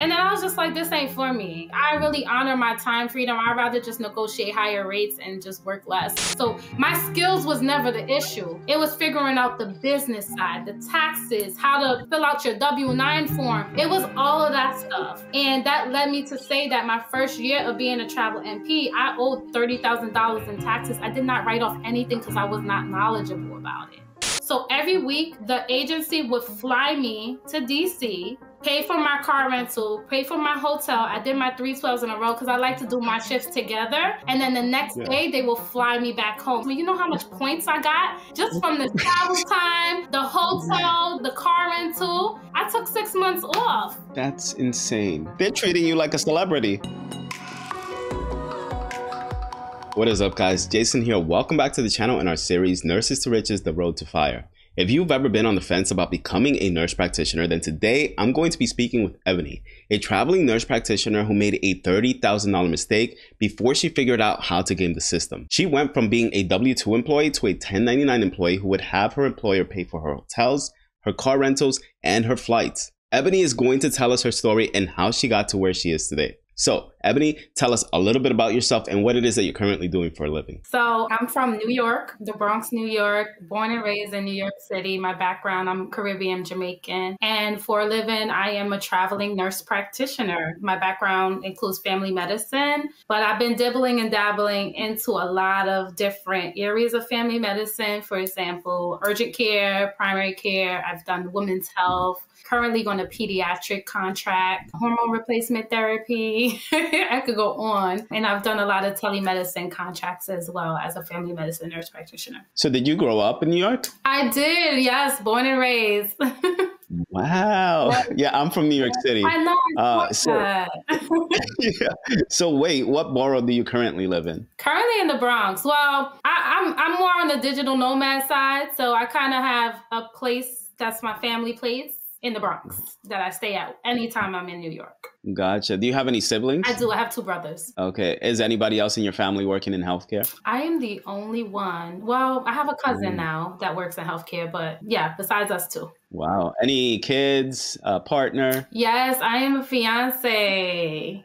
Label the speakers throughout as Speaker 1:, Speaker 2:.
Speaker 1: And then I was just like, this ain't for me. I really honor my time freedom. I'd rather just negotiate higher rates and just work less. So my skills was never the issue. It was figuring out the business side, the taxes, how to fill out your W-9 form. It was all of that stuff. And that led me to say that my first year of being a travel MP, I owed $30,000 in taxes. I did not write off anything because I was not knowledgeable about it. So every week, the agency would fly me to DC, pay for my car rental, pay for my hotel. I did my 312s in a row because I like to do my shifts together. And then the next day, they will fly me back home. So you know how much points I got? Just from the travel time, the hotel, the car rental. I took 6 months off.
Speaker 2: That's insane. They're treating you like a celebrity. What is up, guys? Jason here. Welcome back to the channel in our series, Nurses to Riches, The Road to Fire. If you've ever been on the fence about becoming a nurse practitioner, then today I'm going to be speaking with Ebony, a traveling nurse practitioner who made a $30,000 mistake before she figured out how to game the system. She went from being a W-2 employee to a 1099 employee who would have her employer pay for her hotels, her car rentals, and her flights. Ebony is going to tell us her story and how she got to where she is today. So, Ebony, tell us a little bit about yourself and what it is that you're currently doing for a living.
Speaker 1: So, I'm from New York, the Bronx, New York, born and raised in New York City. My background, I'm Caribbean Jamaican. And for a living, I am a traveling nurse practitioner. My background includes family medicine, but I've been dibbling and dabbling into a lot of different areas of family medicine. For example, urgent care, primary care. I've done women's health. Currently going to pediatric contract, hormone replacement therapy. I could go on. And I've done a lot of telemedicine contracts as well as a family medicine nurse practitioner.
Speaker 2: So did you grow up in New York?
Speaker 1: I did, yes, born and raised.
Speaker 2: Wow. Yeah, I'm from New York City.
Speaker 1: I know.
Speaker 2: Yeah. So wait, what borough do you currently live in?
Speaker 1: Currently in the Bronx. Well, I'm more on the digital nomad side. So I kind of have a place that's my family place in the Bronx that I stay at anytime I'm in New York.
Speaker 2: Gotcha. Do you have any siblings?
Speaker 1: I do. I have 2 brothers.
Speaker 2: Okay. Is anybody else in your family working in healthcare?
Speaker 1: I am the only one. Well, I have a cousin now that works in healthcare, but yeah, besides us 2.
Speaker 2: Wow. Any kids, partner?
Speaker 1: Yes, I am a fiance.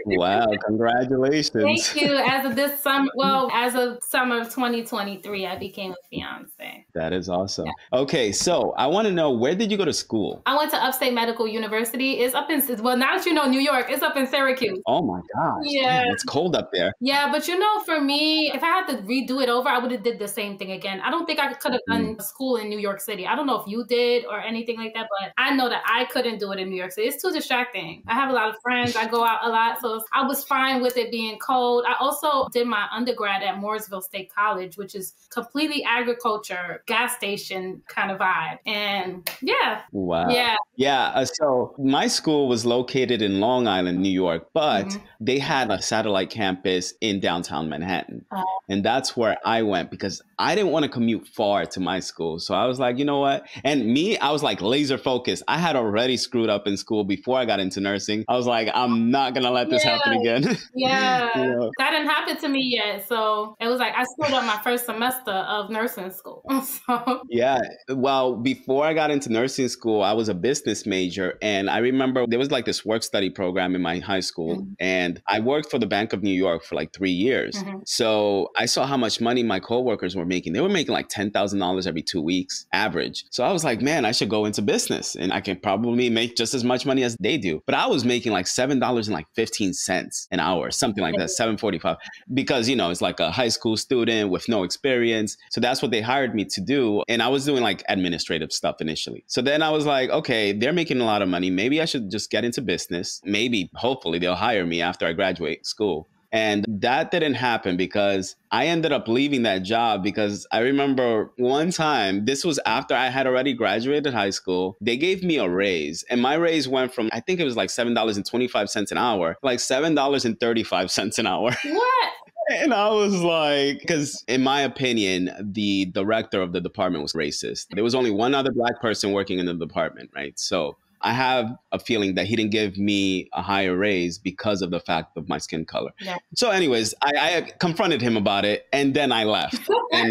Speaker 2: Wow. Congratulations.
Speaker 1: Thank you. As of this summer, as of summer of 2023, I became a fiance.
Speaker 2: That is awesome. Yeah. Okay. So I want to know, where did you go to school?
Speaker 1: I went to Upstate Medical University. It's up in, well, now that you know New York, it's up in Syracuse.
Speaker 2: Oh my gosh.
Speaker 1: Yeah.
Speaker 2: Man, it's cold up there.
Speaker 1: Yeah. But you know, for me, if I had to redo it over, I would have did the same thing again. I don't think I could have done school in New York City. I don't know if you did or anything like that, but I know that I couldn't do it in New York City. It's too distracting. I have a lot of friends. I go out a lot, so I was fine with it being cold. I also did my undergrad at Mooresville State College, which is completely agriculture, gas station kind of vibe. And yeah.
Speaker 2: Wow.
Speaker 1: Yeah.
Speaker 2: Yeah. So my school was located in Long Island, New York, but they had a satellite campus in downtown Manhattan. And that's where I went because I didn't want to commute far to my school. So I was like, you know what? And me, I was like laser focused. I had already screwed up in school before I got into nursing. I was like, I'm not going to let this happen again.
Speaker 1: Yeah.
Speaker 2: You know?
Speaker 1: That didn't happen to me yet. So it was like I screwed up my first semester of nursing school. So.
Speaker 2: Yeah. Well, before I got into nursing school, I was a business major. And I remember there was like this work study program in my high school. And I worked for the Bank of New York for like 3 years. So I saw how much money my coworkers were making. They were making like $10,000 every 2 weeks average. So I was like, man, I should go into business and I can probably make just as much money as they do. But I was making like $7.15 an hour, something like that, $7.45, because, you know, it's like a high school student with no experience. So that's what they hired me to do. And I was doing like administrative stuff initially. So then I was like, okay, they're making a lot of money. Maybe I should just get into business. Maybe, hopefully they'll hire me after I graduate school. And that didn't happen because I ended up leaving that job because I remember one time, this was after I had already graduated high school, they gave me a raise and my raise went from, I think it was like $7.25 an hour, like $7.35 an hour.
Speaker 1: What?
Speaker 2: And I was like, because in my opinion, the director of the department was racist. There was only one other Black person working in the department, right? So I have a feeling that he didn't give me a higher raise because of the fact of my skin color.
Speaker 1: Yeah.
Speaker 2: So anyways, I confronted him about it, and then I left. And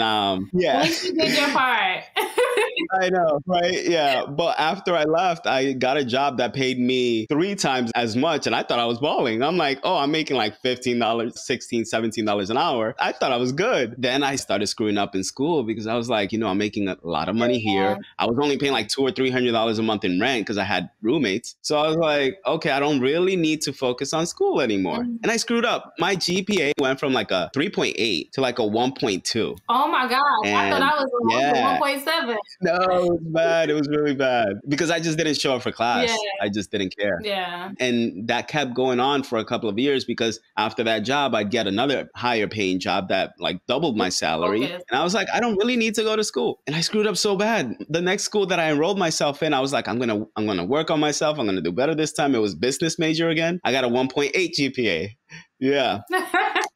Speaker 2: yeah.
Speaker 1: At least you did your part.
Speaker 2: I know, right? Yeah. But after I left, I got a job that paid me 3 times as much. And I thought I was balling. I'm like, oh, I'm making like $15, $16, $17 an hour. I thought I was good. Then I started screwing up in school because I was like, I'm making a lot of money here. I was only paying like $200 or $300 a month in rent because I had roommates. So I was like, okay, I don't really need to focus on school anymore. And I screwed up. My GPA went from like a 3.8 to like a 1.2.
Speaker 1: Oh my God. I thought I was 1.7.
Speaker 2: No, it was bad. It was really bad because I just didn't show up for class.
Speaker 1: Yeah.
Speaker 2: I just didn't care.
Speaker 1: Yeah.
Speaker 2: And that kept going on for a couple of years because after that job, I'd get another higher paying job that like doubled my salary. And I was like, I don't really need to go to school. And I screwed up so bad. The next school that I enrolled myself in, I was like, I'm gonna work on myself. I'm gonna do better this time. It was business major again. I got a 1.8 GPA. Yeah.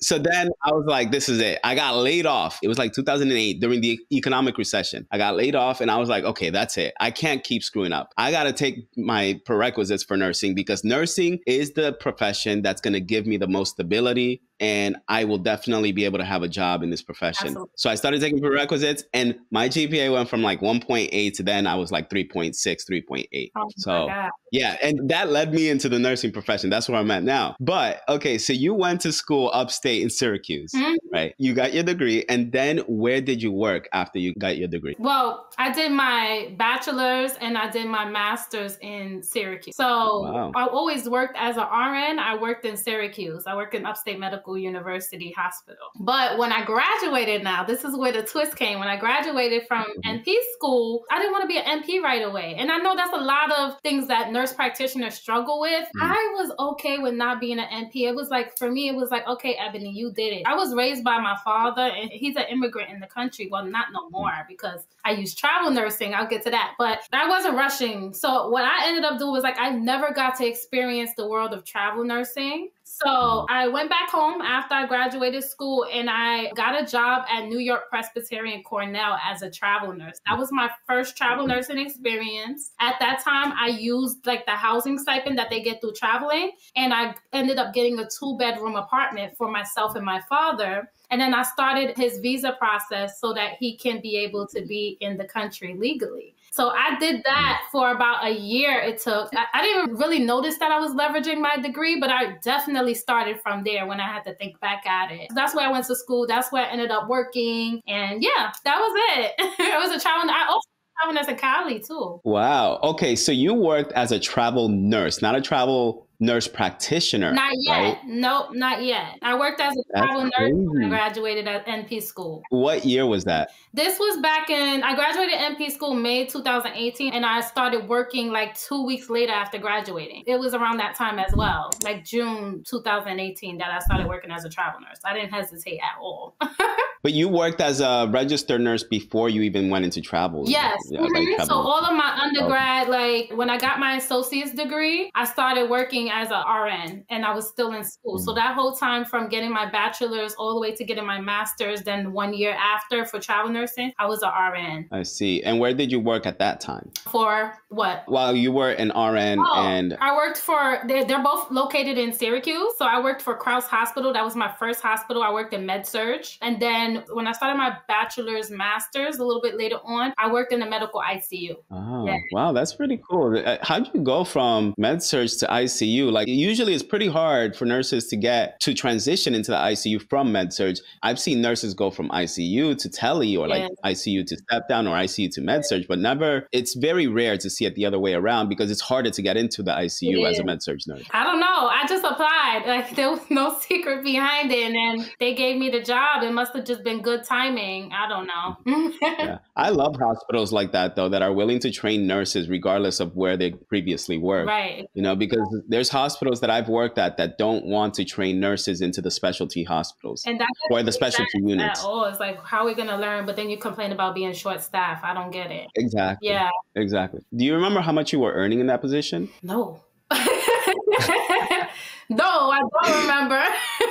Speaker 2: So then I was like, this is it. I got laid off. It was like 2008 during the economic recession. I got laid off and I was like, okay, that's it. I can't keep screwing up. I got to take my prerequisites for nursing because nursing is the profession that's going to give me the most stability. And I will definitely be able to have a job in this profession. Absolutely. So I started taking prerequisites and my GPA went from like 1.8 to then I was like 3.6, 3.8. Oh, so yeah. And that led me into the nursing profession. That's where I'm at now. But okay, so you went to school upstate in Syracuse, right? You got your degree. And then where did you work after you got your degree?
Speaker 1: Well, I did my bachelor's and I did my master's in Syracuse. So I always worked as an RN. I worked in Syracuse. I worked in Upstate Medical University Hospital. But when I graduated now, this is where the twist came. When I graduated from NP school, I didn't want to be an NP right away. And I know that's a lot of things that nurse practitioners struggle with. I was okay with not being an NP. It was like, for me, it was like, okay, Ebony, you did it. I was raised by my father and he's an immigrant in the country. Well, not no more because I use travel nursing. I'll get to that. But I wasn't rushing. So what I ended up doing was like, I never got to experience the world of travel nursing. So I went back home after I graduated school and I got a job at New York Presbyterian Cornell as a travel nurse. That was my first travel nursing experience. At that time, I used like the housing stipend that they get through traveling. And I ended up getting a 2-bedroom apartment for myself and my father. And then I started his visa process so that he can be able to be in the country legally. So I did that for about a year it took. I didn't really notice that I was leveraging my degree, but I definitely started from there when I had to think back at it. That's where I went to school. That's where I ended up working. And yeah, that was it. It was a travel. I also traveled as a Cali too.
Speaker 2: Wow. Okay. So you worked as a travel nurse, not a travel nurse practitioner.
Speaker 1: Not yet.
Speaker 2: Right?
Speaker 1: Nope, not yet. I worked as a travel nurse when I graduated at NP school.
Speaker 2: What year was that?
Speaker 1: This was I graduated NP school May 2018, and I started working like 2 weeks later after graduating. It was around that time as well, like June 2018 that I started working as a travel nurse. I didn't hesitate at all.
Speaker 2: But you worked as a registered nurse before you even went into travel.
Speaker 1: Yes. So all of my undergrad, like when I got my associate's degree, I started working as a RN and I was still in school. So that whole time from getting my bachelor's all the way to getting my master's, then 1 year after for travel nursing, I was a RN.
Speaker 2: I see. And where did you work at that time?
Speaker 1: For what?
Speaker 2: While you were an RN and...
Speaker 1: I worked for, they're both located in Syracuse. So I worked for Crouse Hospital. That was my first hospital. I worked in Med-Surg. And then when I started my bachelor's, master's, a little bit later on, I worked in the medical ICU.
Speaker 2: Oh, yeah. Wow. That's pretty cool. How do you go from Med-Surg to ICU? Like usually it's pretty hard for nurses to transition into the ICU from Med-Surg. I've seen nurses go from ICU to tele or like ICU to step down or ICU to Med-Surg, but it's very rare to see it the other way around because it's harder to get into the ICU as a Med-Surg nurse.
Speaker 1: I don't know. I just applied. Like there was no secret behind it and they gave me the job. It must have just been good timing. I don't know.
Speaker 2: Yeah. I love hospitals like that though, that are willing to train nurses regardless of where they previously worked.
Speaker 1: Right.
Speaker 2: You know, because there's hospitals that I've worked at that don't want to train nurses into the specialty hospitals or the specialty units.
Speaker 1: Oh, it's like, how are we going to learn? But then you complain about being short staffed. I don't get it.
Speaker 2: Exactly.
Speaker 1: Yeah.
Speaker 2: Exactly. Do you remember how much you were earning in that position?
Speaker 1: No. No, I don't remember.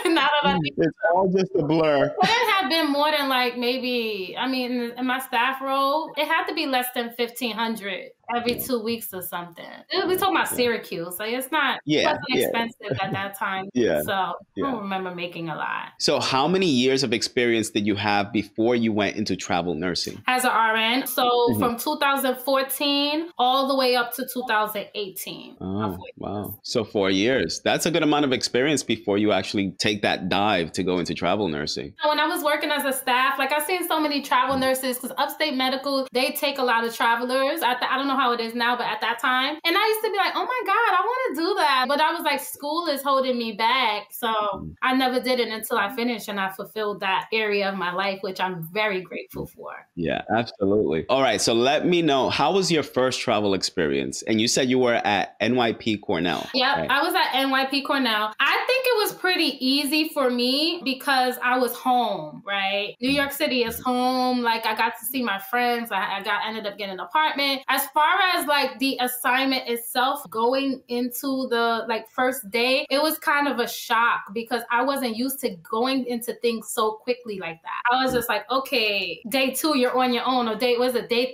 Speaker 1: Now that
Speaker 2: it's all just a blur.
Speaker 1: I didn't have have been more than like maybe, I mean, in my staff role, it had to be less than 1,500 every 2 weeks or something. We're talking about Syracuse. Like it's not, it wasn't expensive at that time. So I don't remember making a lot.
Speaker 2: So how many years of experience did you have before you went into travel nursing?
Speaker 1: As an RN. So from 2014 all the way up to 2018.
Speaker 2: Oh, wow. So 4 years. That's a good amount of experience before you actually take that dive to go into travel nursing.
Speaker 1: When I was working as a staff, like I've seen so many travel nurses because Upstate Medical, they take a lot of travelers. I don't know how it is now, but at that time. And I used to be like, oh my God, I want to do that. But I was like, school is holding me back. So I never did it until I finished and I fulfilled that area of my life, which I'm very grateful for.
Speaker 2: Yeah, absolutely. All right. So let me know, how was your first travel experience? And you said you were at NYP Cornell.
Speaker 1: Yep,
Speaker 2: right?
Speaker 1: I was at NYP Cornell. I think it was pretty easy for me because I was home, right? New York City is home. Like I got to see my friends. I ended up getting an apartment. As far as like the assignment itself, going into the like first day, it was kind of a shock because I wasn't used to going into things so quickly like that. I was just like, okay, day 2, you're on your own, or day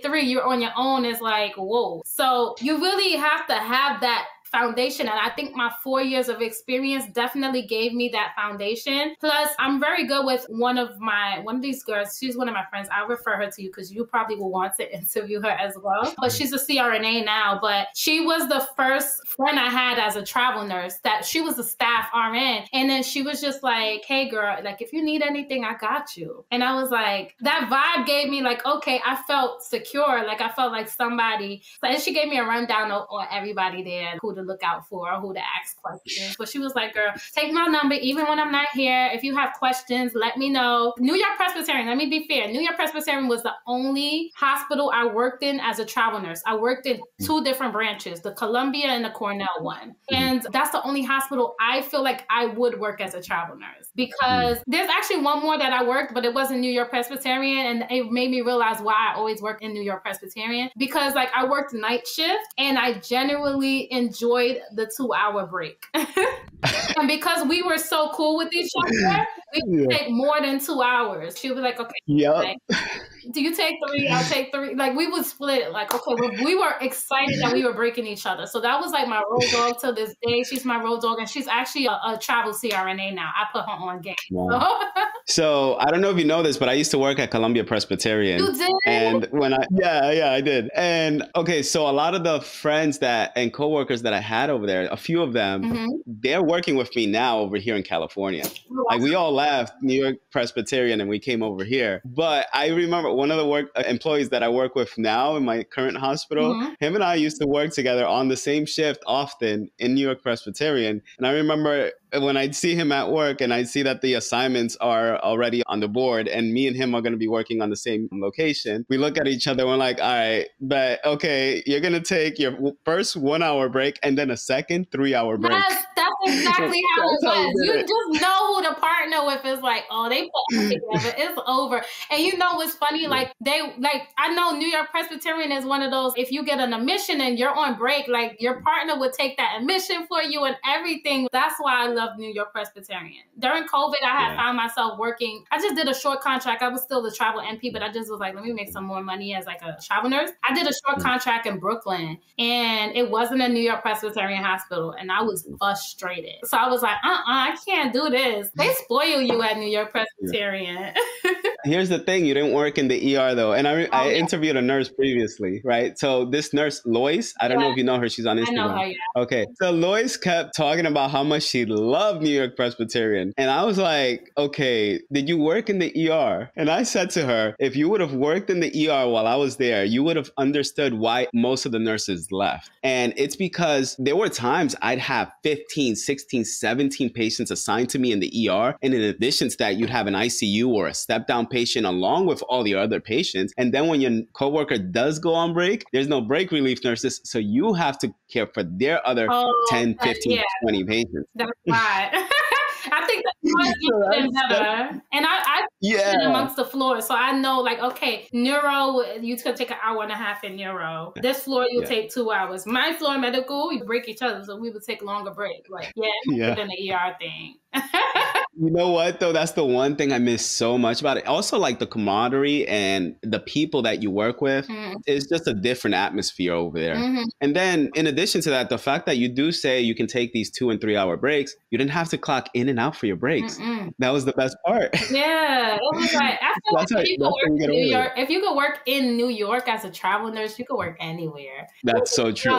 Speaker 1: 3, you're on your own. Is like, whoa. So you really have to have that foundation. And I think my 4 years of experience definitely gave me that foundation. Plus, I'm very good with one of these girls. She's one of my friends. I'll refer her to you because you probably will want to interview her as well. But she's a CRNA now. But she was the first friend I had as a travel nurse that she was a staff RN. And then she was just like, hey girl, like if you need anything, I got you. And I was like, that vibe gave me like, okay, I felt secure. Like I felt like somebody. And she gave me a rundown on everybody there, who to look out for or who to ask questions. But she was like, girl, take my number even when I'm not here. If you have questions, let me know. New York Presbyterian, let me be fair. New York Presbyterian was the only hospital I worked in as a travel nurse. I worked in 2 different branches, the Columbia and the Cornell one. And that's the only hospital I feel like I would work as a travel nurse, because there's actually one more that I worked, but it wasn't New York Presbyterian. And it made me realize why I always work in New York Presbyterian, because like I worked night shift and I genuinely enjoyed the 2-hour break. And because we were so cool with each other, we would take more than 2 hours. She would be like, okay, like, do you take 3? I'll take 3. Like we would split it. Like, okay, we were excited that we were breaking each other. So that was like my road dog to this day. She's my road dog, and she's actually a travel CRNA now. I put her on game.
Speaker 2: Wow. So I don't know if you know this, but I used to work at Columbia Presbyterian.
Speaker 1: You did?
Speaker 2: And when I did. And okay, so a lot of the friends and coworkers that I had over there, a few of them, they're working with me now over here in California. Like we all left New York Presbyterian and we came over here. But I remember one of the employees that I work with now in my current hospital, him and I used to work together on the same shift often in New York Presbyterian. And I remember when I'd see him at work and I'd see that the assignments are already on the board and me and him are going to be working on the same location, we look at each other and we're like, all right, but okay, you're going to take your first 1-hour break and then a second 3-hour break.
Speaker 1: Yes, that's exactly how it was. You just know who to partner with. It's like, oh, they put it together. It's over. And you know what's funny? Like I know New York Presbyterian is one of those, if you get an admission and you're on break, like your partner would take that admission for you and everything. That's why I love New York Presbyterian. During COVID, I had found myself working. I just did a short contract. I was still the travel NP, but I just was like, let me make some more money as like a travel nurse. I did a short contract in Brooklyn, and it wasn't a New York Presbyterian hospital, and I was frustrated. So I was like, I can't do this. They spoil you at New York Presbyterian.
Speaker 2: Here's the thing. You didn't work in the ER though. And I interviewed a nurse previously, right? So this nurse, Lois, I don't know if you know her. She's on Instagram. I know her, Okay. So Lois kept talking about how much she loved New York Presbyterian. And I was like, okay, did you work in the ER? And I said to her, if you would have worked in the ER while I was there, you would have understood why most of the nurses left. And it's because there were times I'd have 15, 16, 17 patients assigned to me in the ER. And in addition to that, you'd have an ICU or a step-down patient along with all the other patients. And then when your coworker does go on break, there's no break relief nurses. So you have to care for their other 10, 15, 20 patients.
Speaker 1: That's right. I think that's even better. And I been amongst the floors. So I know like, okay, neuro, you could take an hour and a half in neuro. This floor, you'll take 2 hours. My floor medical, we break each other. So we would take longer breaks. Like, than the ER thing.
Speaker 2: You know what, though? That's the one thing I miss so much about it. Also, like the camaraderie and the people that you work with, it's just a different atmosphere over there. And then, in addition to that, the fact that you do say you can take these 2 and 3 hour breaks, you didn't have to clock in and out for your breaks. That was the best part.
Speaker 1: Yeah, it was like I feel like if you could work in New York, if you could work in New York as a travel nurse, you could work anywhere.
Speaker 2: That's so true.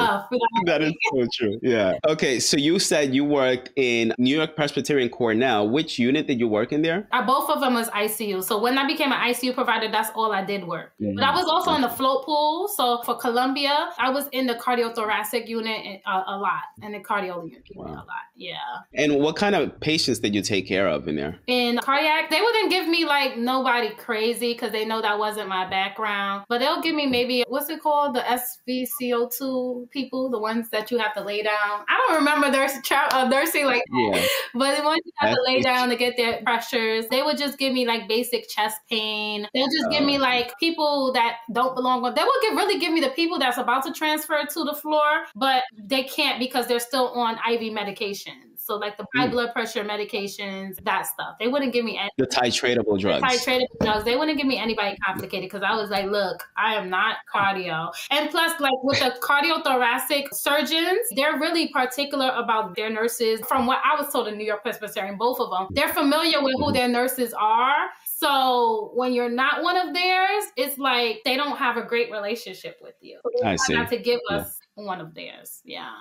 Speaker 2: That is so true. Yeah. Okay, so you said you worked in New York Presbyterian Cornell. Which unit did you work in there?
Speaker 1: Both of them was ICU. So when I became an ICU provider, that's all I did work. But I was also in the float pool. So for Columbia, I was in the cardiothoracic unit a lot, and the cardio unit a lot. Yeah.
Speaker 2: And what kind of patients did you take care of in there?
Speaker 1: In cardiac, they wouldn't give me like nobody crazy because they know that wasn't my background. But they'll give me maybe, what's it called? The SVCO2 people, the ones that you have to lay down. I don't remember nursing like that. Yeah. But the ones you have to lay down to get their pressures, they would just give me like basic chest pain. They'll just give me like people that don't belong on. They will really give me the people that's about to transfer to the floor, but they can't because they're still on IV medication. So like the high blood pressure medications, that stuff. They wouldn't give me any.
Speaker 2: The titratable drugs.
Speaker 1: They wouldn't give me anybody complicated because I was like, look, I am not cardio. And plus, like with the cardiothoracic surgeons, they're really particular about their nurses. From what I was told in New York Presbyterian, both of them, they're familiar with who their nurses are. So when you're not one of theirs, it's like they don't have a great relationship with you. So they try not to give us one of theirs. Yeah.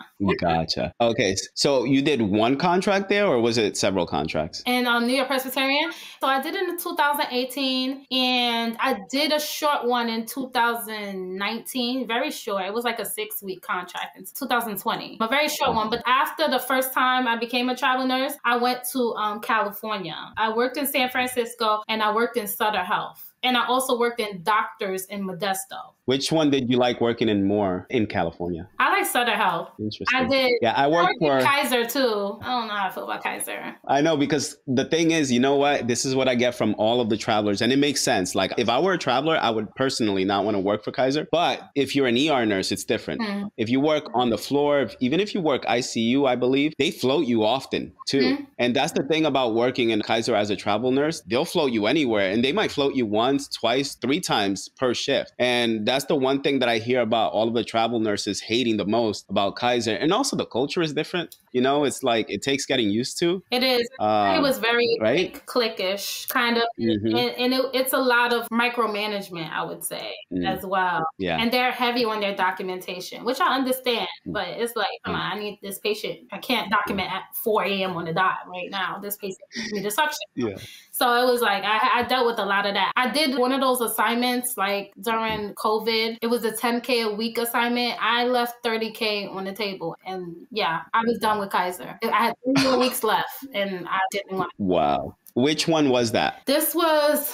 Speaker 2: Gotcha. Okay. So you did one contract there or was it several contracts?
Speaker 1: In New York Presbyterian. So I did it in 2018 and I did a short one in 2019. Very short. It was like a 6-week contract in 2020. A very short one. But after the first time I became a travel nurse, I went to California. I worked in San Francisco and I worked in Sutter Health. And I also worked in Doctors in Modesto.
Speaker 2: Which one did you like working in more in California?
Speaker 1: I like Sutter Health.
Speaker 2: Interesting.
Speaker 1: I did.
Speaker 2: Yeah, I worked for
Speaker 1: Kaiser too. I don't know how I feel about Kaiser.
Speaker 2: I know, because the thing is, you know what? This is what I get from all of the travelers. And it makes sense. Like if I were a traveler, I would personally not want to work for Kaiser. But if you're an ER nurse, it's different. If you work on the floor, even if you work ICU, I believe, they float you often too. And that's the thing about working in Kaiser as a travel nurse. They'll float you anywhere and they might float you once, twice, 3 times per shift. And that's the one thing that I hear about all of the travel nurses hating the most about Kaiser. And also the culture is different. You know, it's like it takes getting used to.
Speaker 1: It is. It was very like, cliquish kind of. And it's a lot of micromanagement, I would say, as well. Yeah. And they're heavy on their documentation, which I understand. But it's like, come on, I need this patient. I can't document at 4 a.m. on the dot right now. This patient needs a suction. Yeah. So it was like, I dealt with a lot of that. I did one of those assignments like during COVID. It was a 10K a week assignment. I left 30K on the table. And yeah, I was done with Kaiser. I had 3 more weeks left and I didn't want to.
Speaker 2: Wow. Which one was that?
Speaker 1: This was,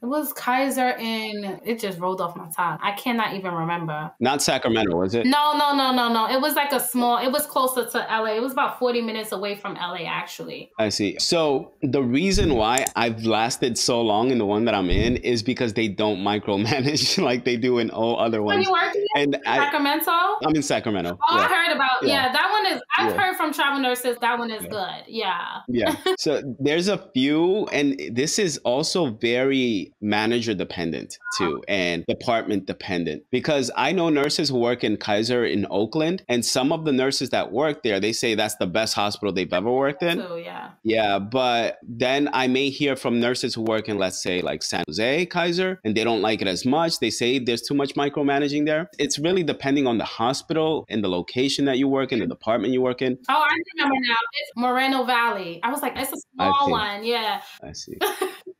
Speaker 1: it was Kaiser and it just rolled off my tongue. I cannot even remember.
Speaker 2: Not Sacramento, was it?
Speaker 1: No. It was like it was closer to LA. It was about 40 minutes away from LA, actually.
Speaker 2: I see. So the reason why I've lasted so long in the one that I'm in is because they don't micromanage like they do in all other ones.
Speaker 1: Are you working in Sacramento?
Speaker 2: I'm in Sacramento.
Speaker 1: Oh, yeah. I heard about, that one is, I've heard from travel nurses, that one is good. Yeah.
Speaker 2: Yeah. So there's a few, and this is also very manager dependent too, and department dependent, because I know nurses who work in Kaiser in Oakland, and some of the nurses that work there, they say that's the best hospital they've ever worked in.
Speaker 1: So, yeah.
Speaker 2: Yeah, but then I may hear from nurses who work in, let's say, like San Jose Kaiser, and they don't like it as much. They say there's too much micromanaging there. It's really depending on the hospital and the location that you work in, the department you work in.
Speaker 1: Oh, I remember now. It's Moreno Valley. I was like, it's a small one. Yeah.
Speaker 2: I see.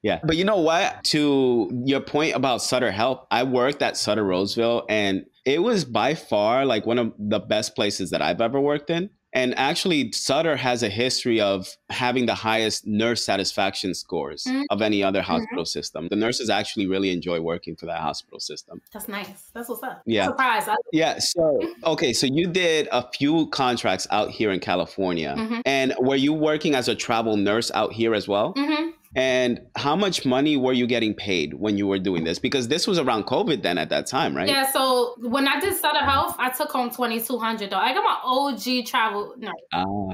Speaker 2: Yeah. But you know what? To your point about Sutter Health, I worked at Sutter Roseville, and it was by far like one of the best places that I've ever worked in. And actually, Sutter has a history of having the highest nurse satisfaction scores of any other hospital system. The nurses actually really enjoy working for that hospital system.
Speaker 1: That's nice. That's what's up.
Speaker 2: Yeah.
Speaker 1: Surprise.
Speaker 2: Yeah. So, okay. So you did a few contracts out here in California. And were you working as a travel nurse out here as well? And how much money were you getting paid when you were doing this? Because this was around COVID then at that time, right?
Speaker 1: Yeah, so when I did Sutter Health, I took home $2,200 though. I got my OG travel nurse.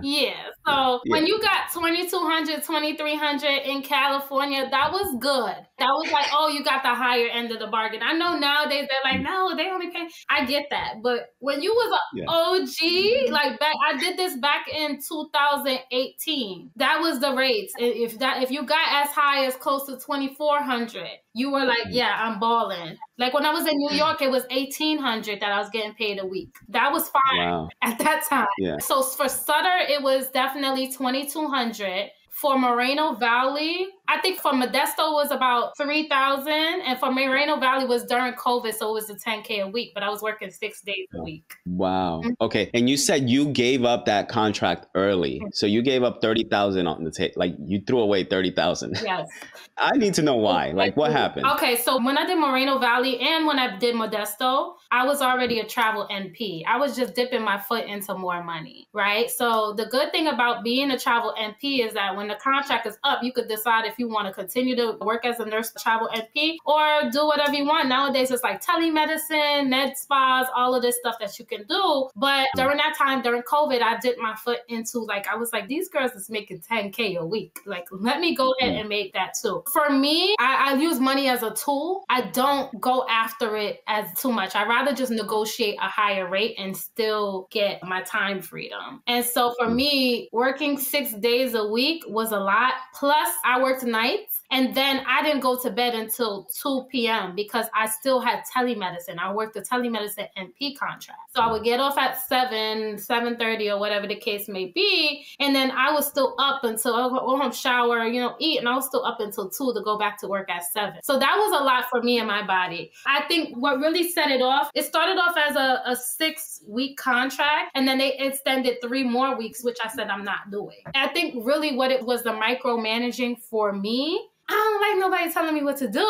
Speaker 1: Yeah. So when you got 2,200, 2,300 in California, that was good. That was like, oh, you got the higher end of the bargain. I know nowadays they're like, no, they only pay. I get that. But when you was an OG, like back, I did this back in 2018. That was the rates. If you got as high as close to 2,400, you were like, yeah, I'm balling. Like when I was in New York, it was 1,800 that I was getting paid a week. That was fine at that time. Yeah. So for Sutter, it was definitely 2,200. For Moreno Valley, I think for Modesto was about 3,000, and for Moreno Valley was during COVID, so it was a 10K a week, but I was working 6 days a week.
Speaker 2: Wow. Okay. And you said you gave up that contract early. So you gave up 30,000 on the table. Like you threw away 30,000.
Speaker 1: Yes.
Speaker 2: I need to know why. Like what happened?
Speaker 1: Okay. So when I did Moreno Valley and when I did Modesto, I was already a travel NP. I was just dipping my foot into more money, right? So the good thing about being a travel NP is that when the contract is up, you could decide if you want to continue to work as a nurse travel NP or do whatever you want. Nowadays, it's like telemedicine, med spas, all of this stuff that you can do. But during that time, during COVID, I dipped my foot into like, I was like, these girls is making 10K a week. Like, let me go ahead and make that too. For me, I use money as a tool. I don't go after it as too much. I rather just negotiate a higher rate and still get my time freedom. And so for me, working 6 days a week was a lot. Plus, I worked nights. And then I didn't go to bed until 2 p.m. because I still had telemedicine. I worked the telemedicine NP contract. So I would get off at 7:30 or whatever the case may be. And then I was still up until I would go home, shower, eat. And I was still up until 2 to go back to work at 7. So that was a lot for me and my body. I think what really set it off, it started off as a 6-week contract. And then they extended 3 more weeks, which I said I'm not doing. I think really what it was, the micromanaging for me. I don't like nobody telling me what to do.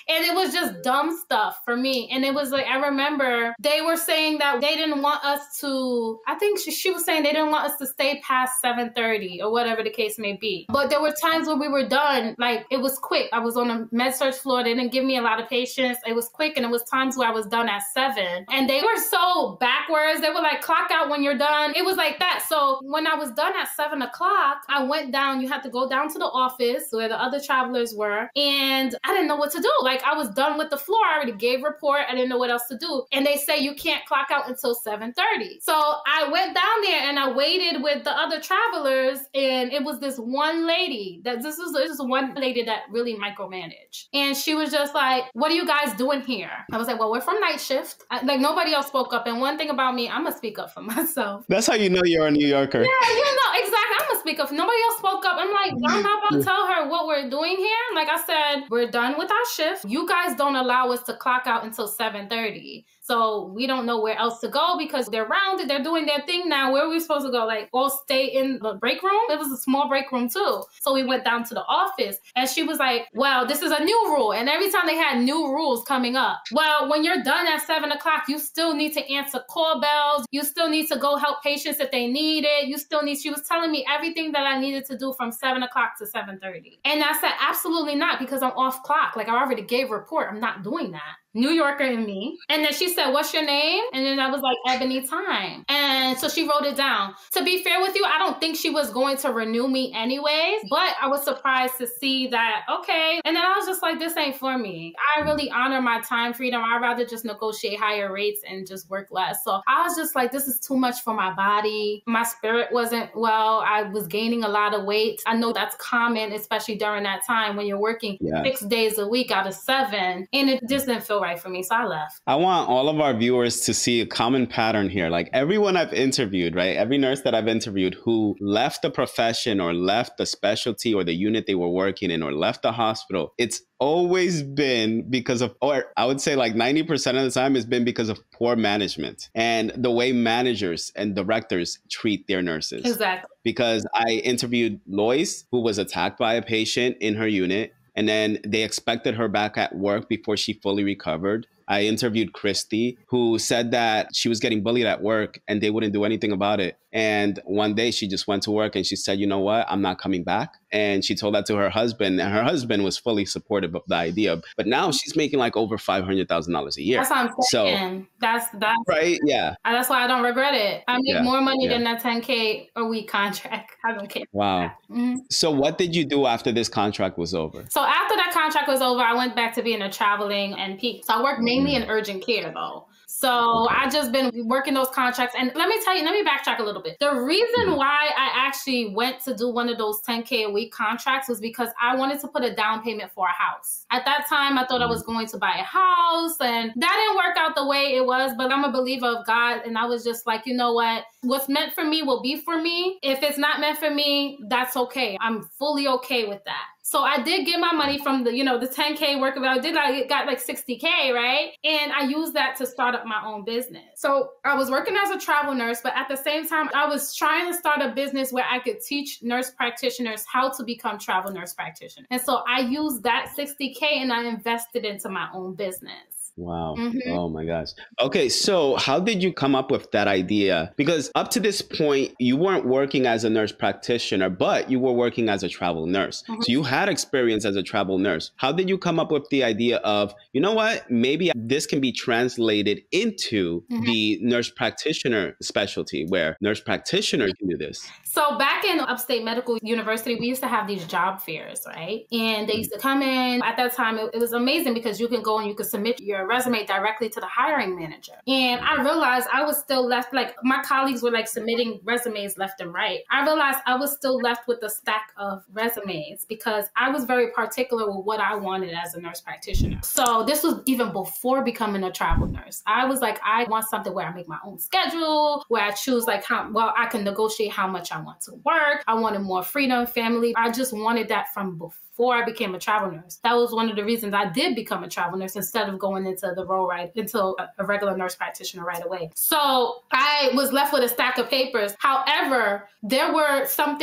Speaker 1: And it was just dumb stuff for me. And it was like, I remember they were saying that they didn't want us to, I think she was saying they didn't want us to stay past 7:30 or whatever the case may be. But there were times when we were done, like it was quick. I was on a med surg floor. They didn't give me a lot of patients. It was quick. And it was times where I was done at 7. And they were so backwards. They were like, clock out when you're done. It was like that. So when I was done at 7 o'clock, I went down. You had to go down to the office where the other travelers were, and I didn't know what to do. Like I was done with the floor. I already gave report. I didn't know what else to do. And they say you can't clock out until 7:30. So I went down there and I waited with the other travelers, and it was this one lady this is one lady that really micromanaged. And she was just like, what are you guys doing here? I was like, well, we're from night shift. Like nobody else spoke up. And one thing about me, I'm gonna speak up for myself.
Speaker 2: That's how you know you're a New Yorker.
Speaker 1: Yeah, exactly. I'm gonna speak up. Nobody else spoke up. I'm like, I'm not about to tell her what we're doing here. Like I said, we're done with our shift. You guys don't allow us to clock out until 7:30. So we don't know where else to go because they're rounded. They're doing their thing now. Where are we supposed to go? Like, all stay in the break room? It was a small break room too. So we went down to the office and she was like, well, this is a new rule. And every time they had new rules coming up. Well, when you're done at 7 o'clock, you still need to answer call bells. You still need to go help patients if they need it. She was telling me everything that I needed to do from 7 o'clock to 7:30. And I said, absolutely not, because I'm off clock. Like I already gave a report. I'm not doing that. New Yorker in me. And then she said, what's your name? And then I was like, Ebony Time. And so she wrote it down. To be fair with you, I don't think she was going to renew me anyways, but I was surprised to see that, okay. And then I was just like, this ain't for me. I really honor my time freedom. I'd rather just negotiate higher rates and just work less. So I was just like, this is too much for my body. My spirit wasn't well. I was gaining a lot of weight. I know that's common, especially during that time when you're working 6 days a week out of 7. And it just didn't feel right for me. So I left.
Speaker 2: I want all of our viewers to see a common pattern here. Like everyone I've interviewed, right? Every nurse that I've interviewed who left the profession or left the specialty or the unit they were working in or left the hospital, it's always been because of, or I would say like 90% of the time has been because of poor management and the way managers and directors treat their nurses.
Speaker 1: Exactly.
Speaker 2: Because I interviewed Lois, who was attacked by a patient in her unit, and then they expected her back at work before she fully recovered. I interviewed Christy, who said that she was getting bullied at work and they wouldn't do anything about it. And one day she just went to work and she said, you know what, I'm not coming back. And she told that to her husband, and her husband was fully supportive of the idea. But now she's making like over $500,000 a year.
Speaker 1: That's what I'm saying. So, that's
Speaker 2: right. Yeah.
Speaker 1: That's why I don't regret it. I make more money than that $10K a week contract. I don't care.
Speaker 2: Wow. Mm-hmm. So what did you do after this contract was over?
Speaker 1: So after that contract was over, I went back to being a traveling NP. So I worked mainly in urgent care though. So I just been working those contracts. And let me backtrack a little bit. The reason why I actually went to do one of those 10K a week contracts was because I wanted to put a down payment for a house. At that time, I thought I was going to buy a house, and that didn't work out the way it was, but I'm a believer of God. And I was just like, you know what? What's meant for me will be for me. If it's not meant for me, that's okay. I'm fully okay with that. So I did get my money from the 10K work. I got like 60K, right? And I used that to start up my own business. So I was working as a travel nurse, but at the same time, I was trying to start a business where I could teach nurse practitioners how to become travel nurse practitioners. And so I used that 60K and I invested into my own business.
Speaker 2: Wow. Oh my gosh. Okay. So how did you come up with that idea? Because up to this point, you weren't working as a nurse practitioner, but you were working as a travel nurse. So you had experience as a travel nurse. How did you come up with the idea of, you know what, maybe this can be translated into the nurse practitioner specialty where nurse practitioner can do this?
Speaker 1: So back in Upstate Medical University, we used to have these job fairs, right? And they used to come in. At that time, it was amazing because you can go and you could submit your resume directly to the hiring manager. And I realized I was still left, like my colleagues were like submitting resumes left and right. I realized I was still left with a stack of resumes because I was very particular with what I wanted as a nurse practitioner. So this was even before becoming a travel nurse. I was like, I want something where I make my own schedule, where I choose like I can negotiate how much I want to work. I wanted more freedom, family. I just wanted that from before I became a travel nurse. That was one of the reasons I did become a travel nurse instead of going into the role into a regular nurse practitioner right away. So I was left with a stack of papers. However, there were some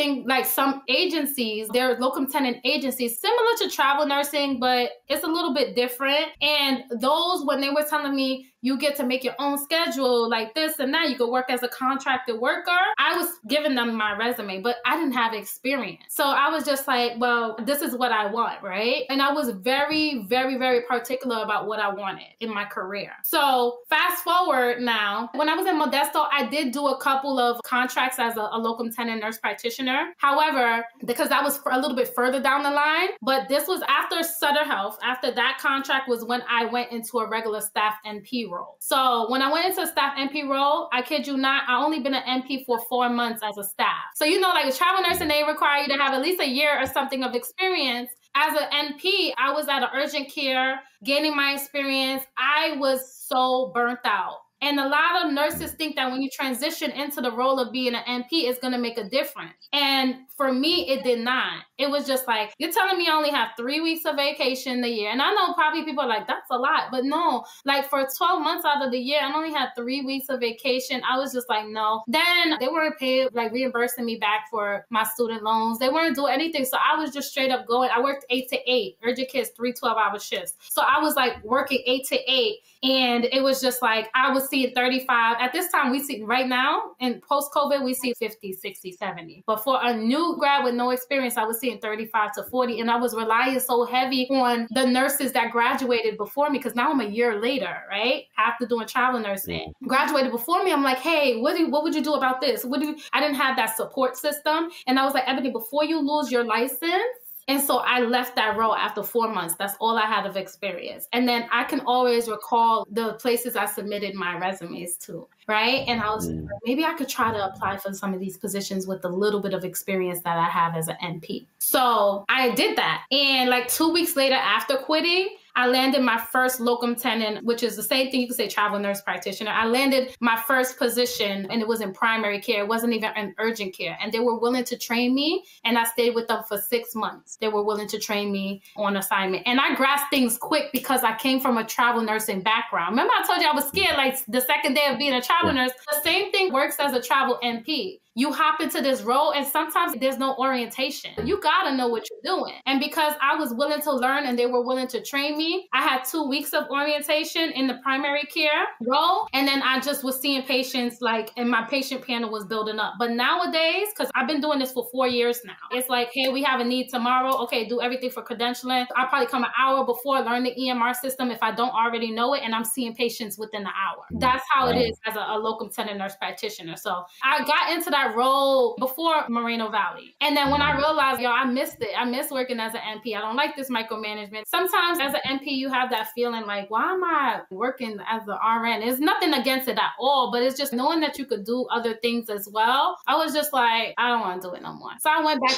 Speaker 1: agencies, there are locum tenens agencies similar to travel nursing, but it's a little bit different. And those, when they were telling me, you get to make your own schedule like this and that, you could work as a contracted worker, I was giving them my resume, but I didn't have experience. So I was just like, well, this is what I want, right? And I was very, very, very particular about what I wanted in my career. So fast forward now, when I was in Modesto, I did do a couple of contracts as a locum tenens nurse practitioner. However, because that was a little bit further down the line, but this was after Sutter Health. After that contract was when I went into a regular staff NP role. So when I went into a staff NP role, I kid you not, I only been an NP for 4 months as a staff. So like a travel nurse, and they require you to have at least a year or something of experience. As an NP, I was at an urgent care, gaining my experience. I was so burnt out. And a lot of nurses think that when you transition into the role of being an NP, it's going to make a difference. And for me, it did not. It was just like, you're telling me I only have 3 weeks of vacation a year. And I know probably people are like, that's a lot. But no, like for 12 months out of the year, I only had 3 weeks of vacation. I was just like, no. Then they weren't reimbursing me back for my student loans. They weren't doing anything. So I was just straight up going. I worked 8 to 8. Urgent care, 3 12-hour shifts. So I was like working 8 to 8. And it was just like, I was seeing 35. At this time, we see right now, in post-COVID, we see 50, 60, 70. But for a new grad with no experience, I was seeing 35 to 40. And I was relying so heavy on the nurses that graduated before me, because now I'm a year later, right? After doing travel nursing. Graduated before me, I'm like, hey, what would you do about this? I didn't have that support system. And I was like, Ebony, before you lose your license. And so I left that role after 4 months. That's all I had of experience. And then I can always recall the places I submitted my resumes to, right? And I was like, maybe I could try to apply for some of these positions with a little bit of experience that I have as an NP. So I did that. And like 2 weeks later after quitting, I landed my first locum tenens, which is the same thing you could say travel nurse practitioner. I landed my first position and it was in primary care. It wasn't even in urgent care. And they were willing to train me. And I stayed with them for 6 months. They were willing to train me on assignment. And I grasped things quick because I came from a travel nursing background. Remember I told you I was scared like the second day of being a travel nurse? The same thing works as a travel NP. you hop into this role and sometimes there's no orientation. You gotta know what you're doing. And because I was willing to learn and they were willing to train me, I had 2 weeks of orientation in the primary care role. And then I just was seeing patients like, and my patient panel was building up. But nowadays, because I've been doing this for 4 years now, it's like, hey, we have a need tomorrow. Okay, do everything for credentialing. I'll probably come an hour before, learn the EMR system if I don't already know it, and I'm seeing patients within the hour. That's how it is as a locum tenens nurse practitioner. So I got into that role before Moreno Valley. And then when I realized, I missed it. I miss working as an NP. I don't like this micromanagement. Sometimes as an NP, you have that feeling like, why am I working as an RN? There's nothing against it at all, but it's just knowing that you could do other things as well. I was just like, I don't want to do it no more. So I went back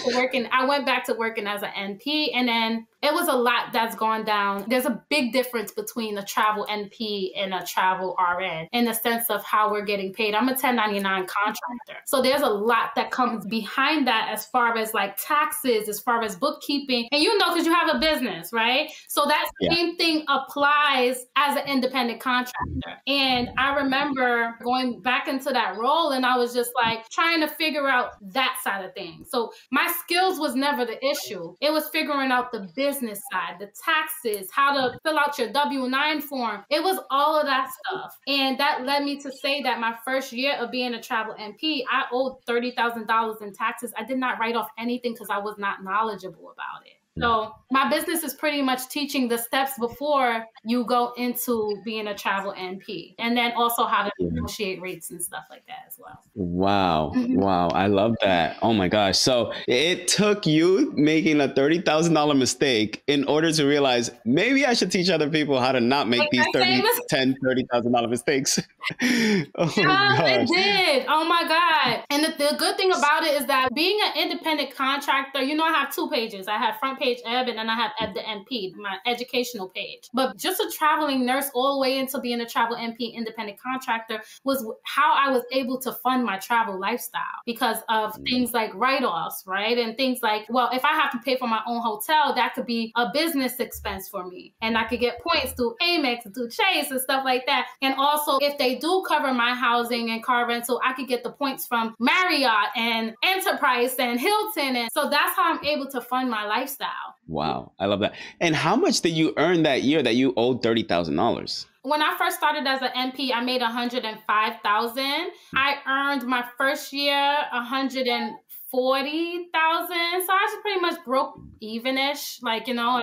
Speaker 1: to working as an NP, and then it was a lot that's gone down. There's a big difference between a travel NP and a travel RN in the sense of how we're getting paid. I'm a 1099 contractor. So there's a lot that comes behind that as far as like taxes, as far as bookkeeping. And because you have a business, right? So that same thing applies as an independent contractor. And I remember going back into that role and I was just like trying to figure out that side of things. So my skills was never the issue. It was figuring out the business side, the taxes, how to fill out your W-9 form. It was all of that stuff. And that led me to say that my first year of being a travel NP, I owed $30,000 in taxes. I did not write off anything because I was not knowledgeable about it. So my business is pretty much teaching the steps before you go into being a travel NP, and then also how to negotiate rates and stuff like that as well.
Speaker 2: Wow. Wow. I love that. Oh my gosh. So it took you making a $30,000 mistake in order to realize maybe I should teach other people how to not make these $30,000 mistakes.
Speaker 1: It did. Oh my God. And the good thing about it is that being an independent contractor, I have 2 pages. I have front page EB, and then I have EB the NP, my educational page. But just a traveling nurse all the way into being a travel NP independent contractor was how I was able to fund my travel lifestyle because of things like write-offs, right? And things like, well, if I have to pay for my own hotel, that could be a business expense for me. And I could get points through Amex, through Chase and stuff like that. And also if they do cover my housing and car rental, I could get the points from Marriott and Enterprise and Hilton. And so that's how I'm able to fund my lifestyle.
Speaker 2: Wow. I love that. And how much did you earn that year that you owed $30,000?
Speaker 1: When I first started as an NP, I made $105,000. I earned my first year $140,000. So I just pretty much broke even-ish. I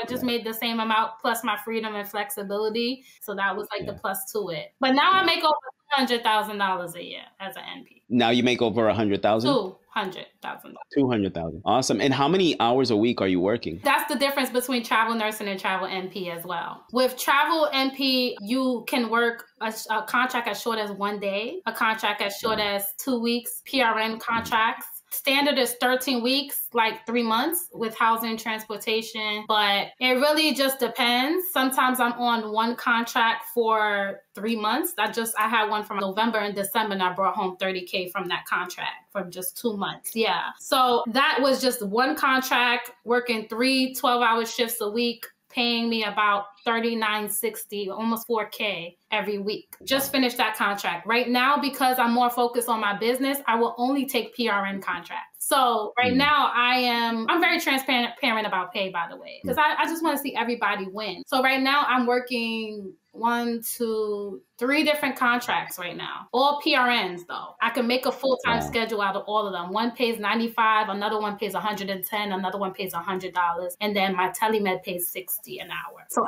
Speaker 1: just made the same amount plus my freedom and flexibility. So that was like the plus to it. But now I make over $200,000 a year as an NP.
Speaker 2: Now you make over $100,000?
Speaker 1: $200,000.
Speaker 2: $200,000. Awesome. And how many hours a week are you working?
Speaker 1: That's the difference between travel nursing and travel NP as well. With travel NP, you can work a contract as short as 1 day, a contract as short as 2 weeks, PRN contracts. Standard is 13 weeks, like 3 months with housing and transportation, but it really just depends. Sometimes I'm on one contract for 3 months. I had one from November and December, and I brought home $30K from that contract from just 2 months. Yeah. So that was just one contract, working 3 12-hour shifts a week, paying me about $39.60, almost $4K every week. Just finished that contract. Right now, because I'm more focused on my business, I will only take PRN contracts. So right now I'm very transparent about pay, by the way, because I just want to see everybody win. So right now I'm working 1, 2, 3 different contracts right now. All PRNs though. I can make a full-time schedule out of all of them. One pays $95, another one pays $110, another one pays $100, and then my telemed pays $60 an hour. So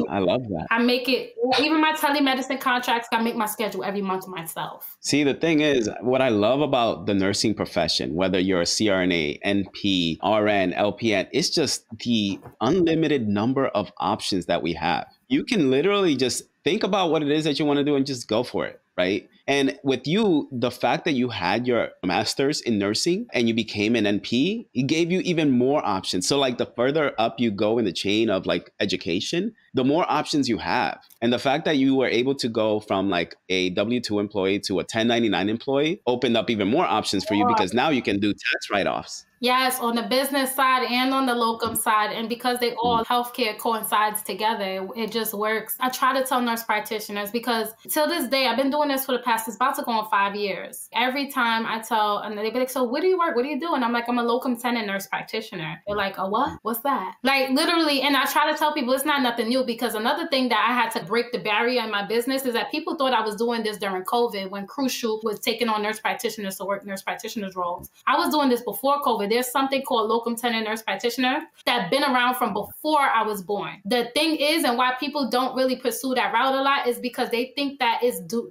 Speaker 2: I love that.
Speaker 1: I make it, even my telemedicine contracts, I make my schedule every month myself.
Speaker 2: See, the thing is, what I love about the nursing profession, whether you're a CRNA, NP, RN, LPN, it's just the unlimited number of options that we have. You can literally just think about what it is that you want to do and just go for it, right? And with you, the fact that you had your master's in nursing and you became an NP, it gave you even more options. So like the further up you go in the chain of like education, the more options you have. And the fact that you were able to go from like a W-2 employee to a 1099 employee opened up even more options for you because now you can do tax write-offs.
Speaker 1: Yes, on the business side and on the locum side. And because they all healthcare coincides together, it just works. I try to tell nurse practitioners because till this day, I've been doing this for the past past, it's about to go on 5 years. Every time I tell, and they be like, so where do you work? What do you do? And I'm like, I'm a locum tenens nurse practitioner. They're like, a what? What's that? Like literally, and I try to tell people it's not nothing new, because another thing that I had to break the barrier in my business is that people thought I was doing this during COVID when Crucial was taking on nurse practitioners to work nurse practitioners roles. I was doing this before COVID. There's something called locum tenens nurse practitioner that's been around from before I was born. The thing is, and why people don't really pursue that route a lot, is because they think that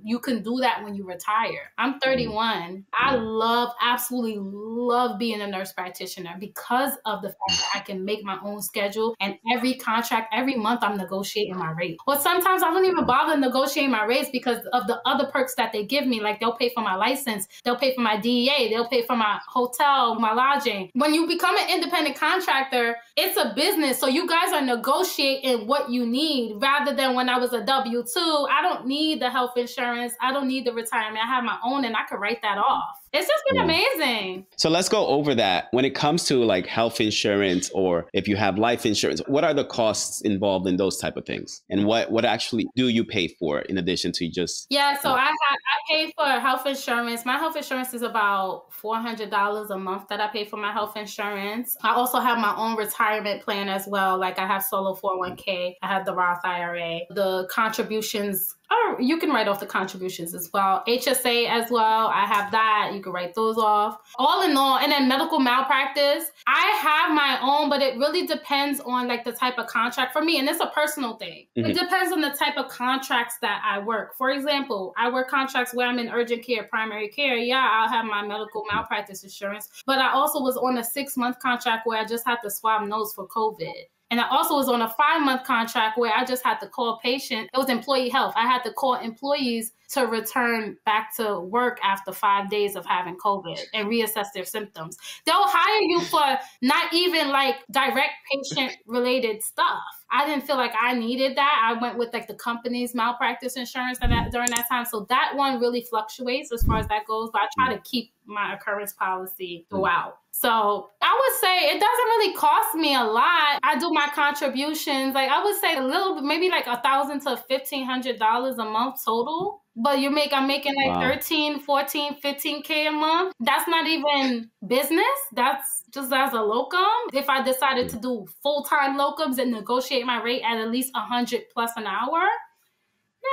Speaker 1: you can do that when you retire. I'm 31. I absolutely love being a nurse practitioner because of the fact that I can make my own schedule, and every contract, every month I'm negotiating my rate. Or sometimes I don't even bother negotiating my rates because of the other perks that they give me. Like they'll pay for my license, they'll pay for my DEA, they'll pay for my hotel, my lodging. When you become an independent contractor, it's a business. So you guys are negotiating what you need, rather than when I was a W-2, I don't need the health insurance, I don't need the retirement. I have my own and I could write that off. It's just been amazing.
Speaker 2: So let's go over that. When it comes to like health insurance, or if you have life insurance, what are the costs involved in those type of things? And what actually do you pay for in addition to just...
Speaker 1: Yeah, so I pay for health insurance. My health insurance is about $400 a month that I pay for my health insurance. I also have my own retirement plan as well. Like I have solo 401k, I have the Roth IRA, the contributions. Or you can write off the contributions as well. HSA as well. I have that. You can write those off. All in all, and then medical malpractice. I have my own, but it really depends on like the type of contract for me. And it's a personal thing. Mm-hmm. It depends on the type of contracts that I work. For example, I work contracts where I'm in urgent care, primary care. Yeah, I'll have my medical malpractice insurance. But I also was on a 6-month contract where I just had to swab nose for COVID. And I also was on a 5-month contract where I just had to call patients. It was employee health. I had to call employees to return back to work after 5 days of having COVID and reassess their symptoms. They'll hire you for not even like direct patient related stuff. I didn't feel like I needed that. I went with like the company's malpractice insurance during that time. So that one really fluctuates as far as that goes. But I try to keep my occurrence policy throughout. So I would say it doesn't really cost me a lot. I do my contributions. Like I would say a little bit, maybe like $1,000 to $1,500 a month total. But I'm making like 13, 14, 15K a month. That's not even business. That's just as a locum. If I decided to do full-time locums and negotiate my rate at least 100 plus an hour.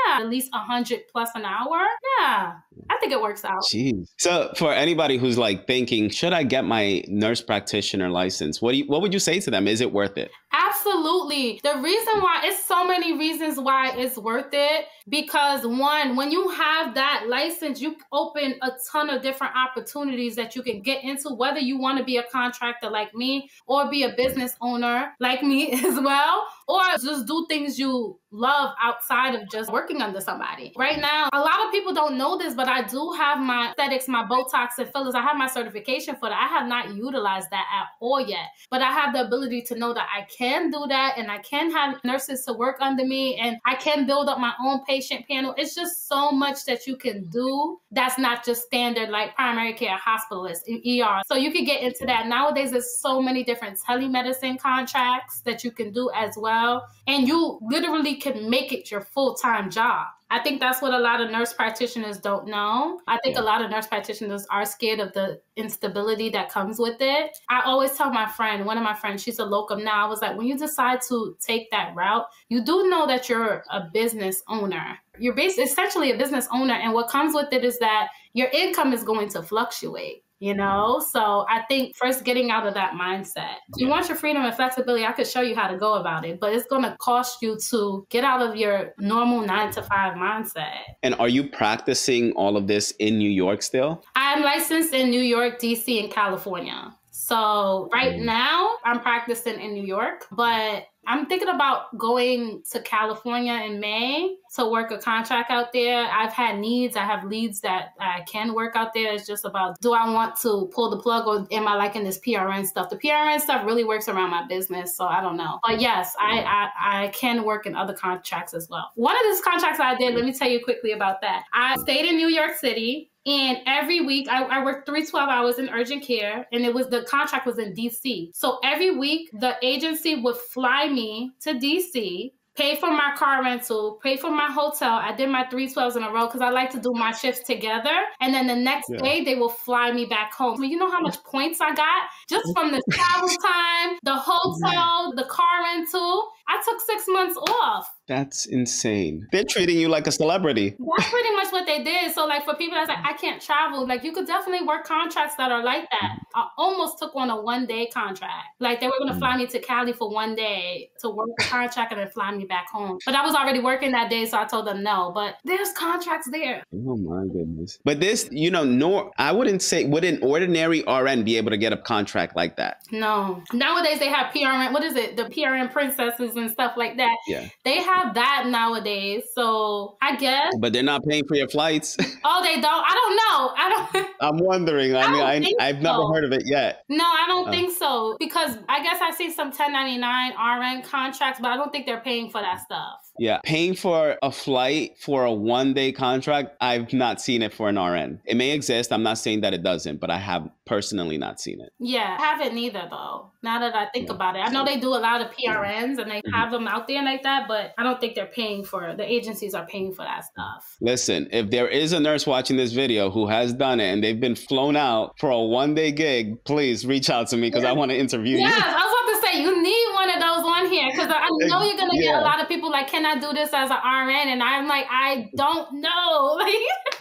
Speaker 1: Yeah, at least 100 plus an hour. Yeah, I think it works out.
Speaker 2: Jeez. So for anybody who's like thinking, should I get my nurse practitioner license? What would you say to them? Is it worth it?
Speaker 1: Absolutely. The reason why, it's so many reasons why it's worth it. Because one, when you have that license, you open a ton of different opportunities that you can get into, whether you want to be a contractor like me or be a business owner like me as well, or just do things you love outside of just working under somebody. Right now, a lot of people don't know this, but I do have my aesthetics, my Botox and fillers. I have my certification for that. I have not utilized that at all yet, but I have the ability to know that I can do that, and I can have nurses to work under me, and I can build up my own patient panel. It's just so much that you can do that's not just standard like primary care, hospitalist, ER. So you can get into that. Nowadays, there's so many different telemedicine contracts that you can do as well. And you literally can make it your full-time job. I think that's what a lot of nurse practitioners don't know. I think a lot of nurse practitioners are scared of the instability that comes with it. I always tell my friend, one of my friends, she's a locum now, I was like, when you decide to take that route, you do know that you're a business owner. You're essentially a business owner. And what comes with it is that your income is going to fluctuate. You know, so I think first getting out of that mindset. You want your freedom and flexibility, I could show you how to go about it, but it's going to cost you to get out of your normal 9-to-5 mindset. And
Speaker 2: are you practicing all of this in New York still?
Speaker 1: I'm licensed in New York, DC, and California. So right now I'm practicing in New York, but I'm thinking about going to California in May to work a contract out there. I've had needs. I have leads that I can work out there. It's just about, do I want to pull the plug or am I liking this PRN stuff? The PRN stuff really works around my business, so I don't know. But yes, I can work in other contracts as well. One of these contracts I did, let me tell you quickly about that. I stayed in New York City. And every week I worked 3 12 hours in urgent care, and the contract was in DC. So every week the agency would fly me to DC, pay for my car rental, pay for my hotel. I did my 312s in a row because I like to do my shifts together. And then the next day, they will fly me back home. So you know how much points I got just from the travel time, the hotel, the car rental. I took 6 months off.
Speaker 2: That's insane. They're treating you like a celebrity.
Speaker 1: That's pretty much what they did. So like for people that's like, I can't travel, like you could definitely work contracts that are like that. I almost took on a 1-day contract. Like they were going to fly me to Cali for 1 day to work the contract and then fly me back home. But I was already working that day, so I told them no. But there's contracts there.
Speaker 2: Oh my goodness. But this, you know, I wouldn't say, would an ordinary RN be able to get a contract like that?
Speaker 1: No. Nowadays they have PRN, what is it? The PRN princesses and stuff like that.
Speaker 2: Yeah.
Speaker 1: They have that nowadays. So I guess.
Speaker 2: But they're not paying for your flights.
Speaker 1: Oh, they don't? I don't know.
Speaker 2: I'm wondering. I've never heard of it yet.
Speaker 1: No, I don't think so. Because I guess I see some 1099 RN contracts, but I don't think they're paying for that stuff.
Speaker 2: Yeah. Paying for a flight for a 1-day contract, I've not seen it for an RN. It may exist. I'm not saying that it doesn't, but I have personally not seen it.
Speaker 1: Yeah, I haven't either though. Now that I think about it. I know they do a lot of PRNs and they have them out there like that, but I don't think they're paying for it. The agencies are paying for that stuff.
Speaker 2: Listen, if there is a nurse watching this video who has done it and they've been flown out for a 1-day gig, please reach out to me because I want to interview you.
Speaker 1: Yeah, I was about to say, you need one of those on here because I know you're going to get a lot of people like, can I do this as an RN? And I'm like, I don't know.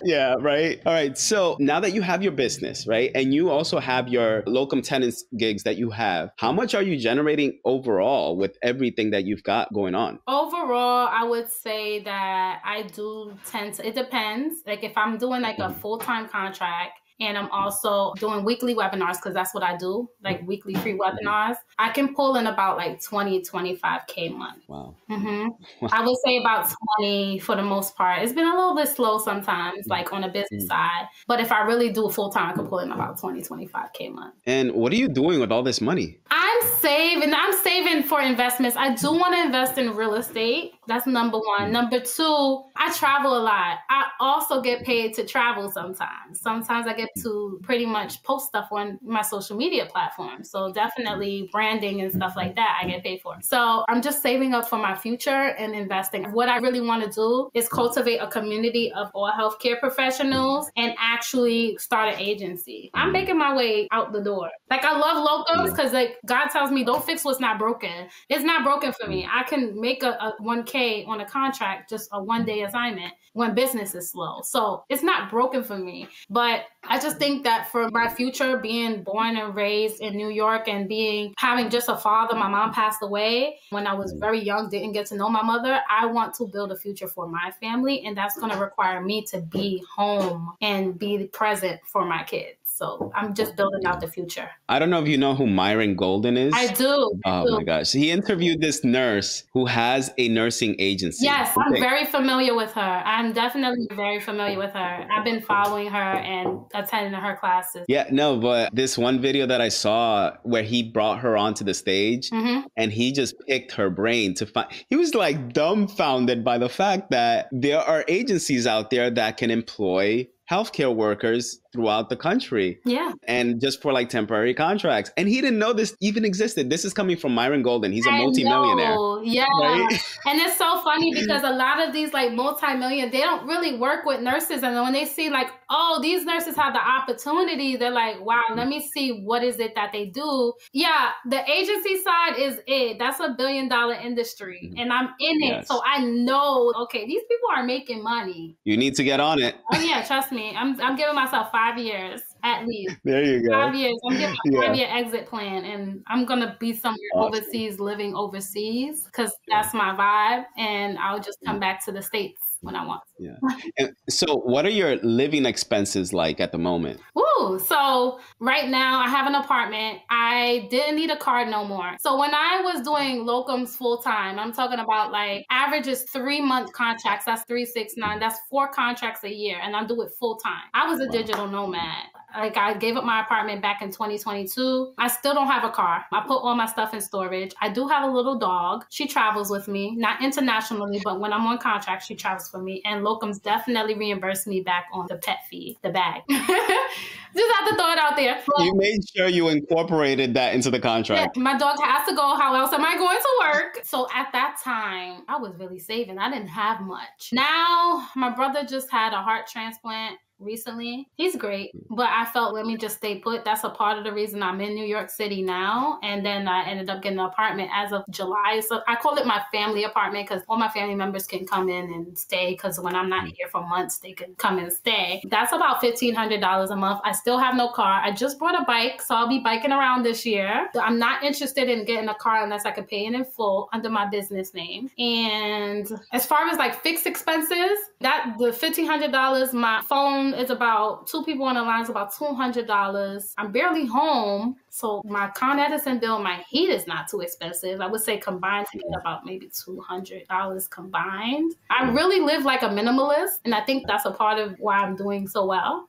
Speaker 2: Yeah, right. All right. So now that you have your business, right, and you also have your locum tenens gigs that you have, how much are you generating overall with everything that you've got going on?
Speaker 1: Overall, I would say that I do tend to, it depends. Like if I'm doing like a full-time contract, and I'm also doing weekly webinars because that's what I do, like weekly free webinars. I can pull in about like 20, 25K a month.
Speaker 2: Wow.
Speaker 1: I would say about 20 for the most part. It's been a little bit slow sometimes, like on the business side. But if I really do full time, I can pull in about 20, 25K a month.
Speaker 2: And what are you doing with all this money?
Speaker 1: I'm saving for investments. I do want to invest in real estate. That's number one. Number two, I travel a lot. I also get paid to travel sometimes. Sometimes I get to pretty much post stuff on my social media platforms. So definitely branding and stuff like that, I get paid for. So I'm just saving up for my future and investing. What I really want to do is cultivate a community of all healthcare professionals and actually start an agency. I'm making my way out the door. Like I love locums because like God tells me don't fix what's not broken. It's not broken for me. I can make a 1K on a contract, just a 1-day assignment when business is slow. So it's not broken for me. But I just think that for my future, being born and raised in New York and having just a father, my mom passed away when I was very young, didn't get to know my mother. I want to build a future for my family. And that's going to require me to be home and be present for my kids. So I'm just building out the future.
Speaker 2: I don't know if you know who Myron Golden is.
Speaker 1: I do.
Speaker 2: Oh my gosh. He interviewed this nurse who has a nursing agency.
Speaker 1: Yes, I'm very familiar with her. I'm definitely very familiar with her. I've been following her and attending her classes.
Speaker 2: Yeah, no, but this one video that I saw where he brought her onto the stage and he just picked her brain to find, he was like dumbfounded by the fact that there are agencies out there that can employ healthcare workers throughout the country. Yeah. And just for like temporary contracts. And he didn't know this even existed. This is coming from Myron Golden. He's a multimillionaire.
Speaker 1: Yeah. Right? And it's so funny because a lot of these like multi-million, they don't really work with nurses. And when they see like, oh, these nurses have the opportunity, they're like, wow, let me see what is it that they do. Yeah. The agency side is it. That's $1 billion industry. And I'm in it. So I know, okay, these people are making money.
Speaker 2: You need to get on it.
Speaker 1: Oh yeah, trust me. I'm giving myself 5 years at least.
Speaker 2: There you go.
Speaker 1: 5 years. I'm giving a 5-year exit plan, and I'm gonna be somewhere overseas, living overseas, because that's my vibe. And I'll just come back to the States when I want.
Speaker 2: Yeah. And so what are your living expenses like at the moment?
Speaker 1: Ooh, so right now I have an apartment. I didn't need a car no more. So when I was doing locums full time, I'm talking about like average is 3-month contracts. That's 3, 6, 9. That's 4 contracts a year. And I do it full time. I was a digital nomad. Like, I gave up my apartment back in 2022. I still don't have a car. I put all my stuff in storage. I do have a little dog. She travels with me, not internationally, but when I'm on contract, she travels for me. And Locums definitely reimbursed me back on the pet fee, the bag. Just have to throw it out there.
Speaker 2: You made sure you incorporated that into the contract.
Speaker 1: Yeah, my dog has to go. How else am I going to work? So at that time, I was really saving. I didn't have much. Now, my brother just had a heart transplant recently. He's great, but I felt, let me just stay put. That's a part of the reason I'm in New York City now. And then I ended up getting an apartment as of July. So I call it my family apartment because all my family members can come in and stay, because when I'm not here for months, they can come and stay. That's about $1,500 a month. I still have no car. I just bought a bike, so I'll be biking around this year. I'm not interested in getting a car unless I can pay it in full under my business name. And as far as like fixed expenses, that the $1,500, my phone is about, 2 people on the line is about $200. I'm barely home. So my Con Edison bill, my heat is not too expensive. I would say combined to get about maybe $200 combined. I really live like a minimalist, and I think that's a part of why I'm doing so well.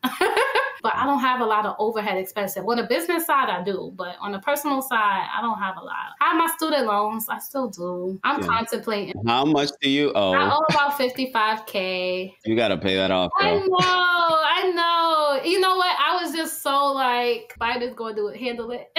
Speaker 1: But I don't have a lot of overhead expenses. On the business side, I do. But on the personal side, I don't have a lot. I have my student loans. I still do. I'm contemplating.
Speaker 2: How much do you owe?
Speaker 1: I owe about $55K.
Speaker 2: You got to pay that off, girl.
Speaker 1: I know. You know what? I was just so like, Biden's going to handle it.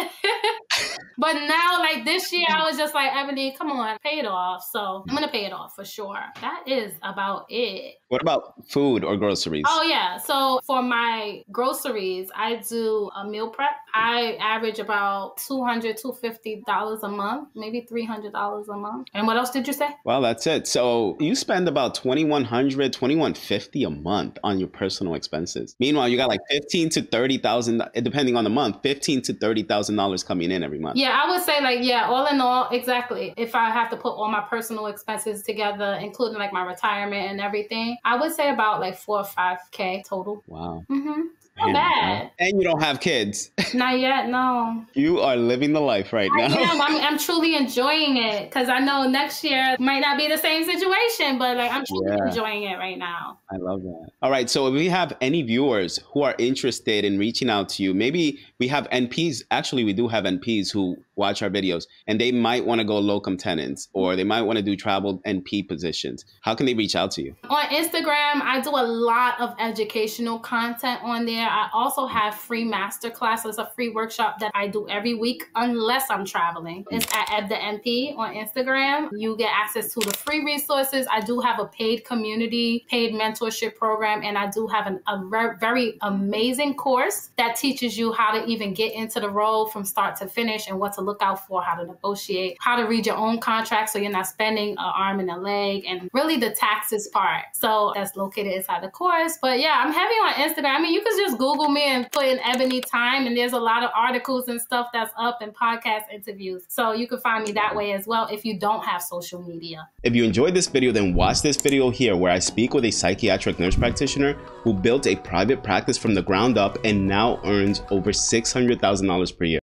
Speaker 1: But now, like this year, I was just like, Ebony, come on, pay it off. So I'm going to pay it off for sure. That is about it.
Speaker 2: What about food or groceries?
Speaker 1: Oh, yeah. So for my groceries, I do a meal prep. I average about $200, $250 a month, maybe $300 a month. And what else did you say?
Speaker 2: Well, that's it. So you spend about $2,100, $2,150 a month on your personal expenses. Meanwhile, you got like $15,000 to $30,000, depending on the month, $15,000 to $30,000 coming in every month.
Speaker 1: Yeah, I would say like, yeah, all in all, exactly. If I have to put all my personal expenses together, including like my retirement and everything, I would say about like $4 or $5K total.
Speaker 2: Wow.
Speaker 1: Mm-hmm. Not bad.
Speaker 2: And you don't have kids.
Speaker 1: Not yet, no.
Speaker 2: You are living the life right now.
Speaker 1: I'm truly enjoying it, because I know next year might not be the same situation, but like I'm truly enjoying it right now.
Speaker 2: I love that. All right. So if we have any viewers who are interested in reaching out to you, maybe we have NPs. Actually, we do have NPs who watch our videos, and they might want to go locum tenens, or they might want to do travel NP positions. How can they reach out to you? On
Speaker 1: Instagram, I do a lot of educational content on there. I also have free master classes, a free workshop that I do every week, unless I'm traveling. It's at Ebda NP on Instagram. You get access to the free resources. I do have a paid community, paid mentorship program, and I do have a very amazing course that teaches you how to even get into the role from start to finish, and what to look out for, how to negotiate, how to read your own contract so you're not spending an arm and a leg, and really the taxes part. So that's located inside the course. But yeah, I'm heavy on Instagram. I mean, you can just Google me and put in Ebony Time, and there's a lot of articles and stuff that's up, and podcast interviews. So you can find me that way as well if you don't have social media.
Speaker 2: If you enjoyed this video, then watch this video here where I speak with a psychiatric nurse practitioner who built a private practice from the ground up and now earns over $600,000 per year.